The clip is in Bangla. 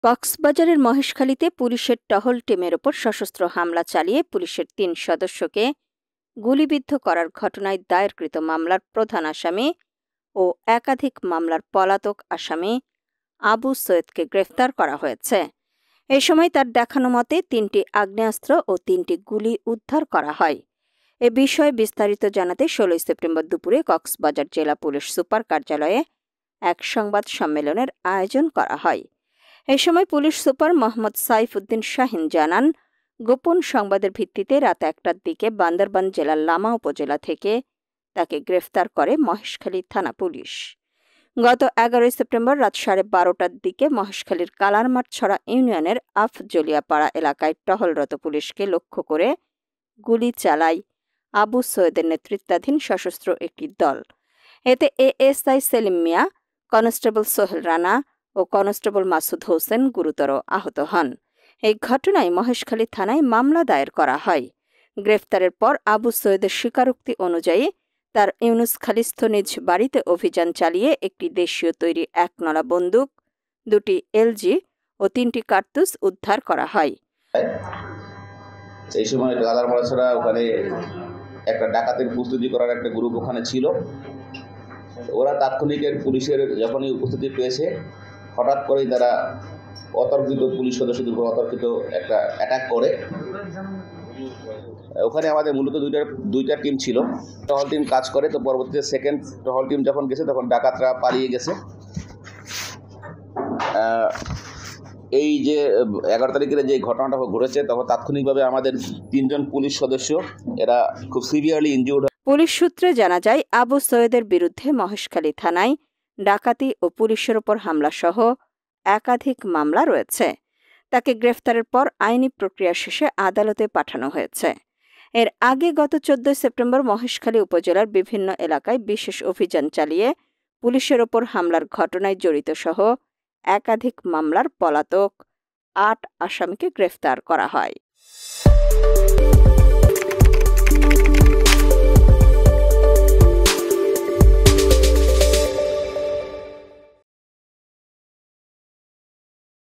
কক্সবাজারের মহেশখালীতে পুলিশের টহল টিমের ওপর সশস্ত্র হামলা চালিয়ে পুলিশের ৩ সদস্যকে গুলিবিদ্ধ করার ঘটনায় দায়েরকৃত মামলার প্রধান আসামি ও একাধিক মামলার পলাতক আসামি আবু সৈয়দকে গ্রেফতার করা হয়েছে। এ সময় তার দেখানো মতে ৩টি আগ্নেয়াস্ত্র ও ৩টি গুলি উদ্ধার করা হয়। এ বিষয়ে বিস্তারিত জানাতে ১৬ সেপ্টেম্বর দুপুরে কক্সবাজার জেলা পুলিশ সুপার কার্যালয়ে এক সংবাদ সম্মেলনের আয়োজন করা হয়। এ সময় পুলিশ সুপার মোহাম্মদ সাইফ উদ্দিন শাহিন জানান, গোপন সংবাদের ভিত্তিতে রাত ১টার দিকে বান্দরবান জেলার লামা উপজেলা থেকে তাকে গ্রেফতার করে মহেশখালী থানা পুলিশ। গত ১১ সেপ্টেম্বর রাত ১২:৩০টার দিকে মহেশখালীর কালারমাঠছড়া ইউনিয়নের আফজলিয়াপাড়া এলাকায় টহলরত পুলিশকে লক্ষ্য করে গুলি চালায় আবু সৈয়দের নেতৃত্বাধীন সশস্ত্র একটি দল। এতে এএসআই সেলিম মিয়া, কনস্টেবল সোহেল রানা ও কনস্টেবল মাসুদ হোসেন গুরুতর আহত হন। এই ঘটনায় মহেশখালী থানায় মামলা দায়ের করা হয়। গ্রেফতারের পর আবু সৈয়দের স্বীকারোক্তি অনুযায়ী তার ইউনুসখালীস্থ নিজ বাড়িতে অভিযান চালিয়ে একটি দেশীয় তৈরি ১ নলা বন্দুক, ২টি এলজি ও ৩টি কার্তুজ উদ্ধার করা হয়। এই সময় কালারমাঠছড়া ওখানে একটা ডাকাতের প্রস্তুতি করার একটা গ্রুপ ওখানে ছিল। ওরা তাৎক্ষণিকের পুলিশের যখনই উপস্থিতি পেয়েছে, হঠাৎ করেই তারা অতর্কিত পুলিশ সদস্যদের উপর অতর্কিত একটা অ্যাটাক করে। ওখানে আমাদের মূলত দুইটা টিম ছিল। টহল টিম কাজ করে, তো পরবর্তীতে সেকেন্ড টহল টিম যখন গেছে তখন ডাকাতরা পালিয়ে গেছে। এই যে ১১ তারিখের যে ঘটনাটা ঘটেছে, তখন তাৎক্ষণিকভাবে আমাদের ৩ জন পুলিশ সদস্য এরা খুব সিভিয়ারলি ইনজিউর্ড। পুলিশ সূত্রে জানা যায়, আবু সৈয়দের বিরুদ্ধে মহেশখালী থানায় ডাকাতি ও পুলিশের ওপর হামলা সহ একাধিক মামলা রয়েছে। তাকে গ্রেফতারের পর আইনি প্রক্রিয়া শেষে আদালতে পাঠানো হয়েছে। এর আগে গত ১৪ সেপ্টেম্বর মহেশখালী উপজেলার বিভিন্ন এলাকায় বিশেষ অভিযান চালিয়ে পুলিশের ওপর হামলার ঘটনায় জড়িত সহ একাধিক মামলার পলাতক ৮ আসামিকে গ্রেফতার করা হয়।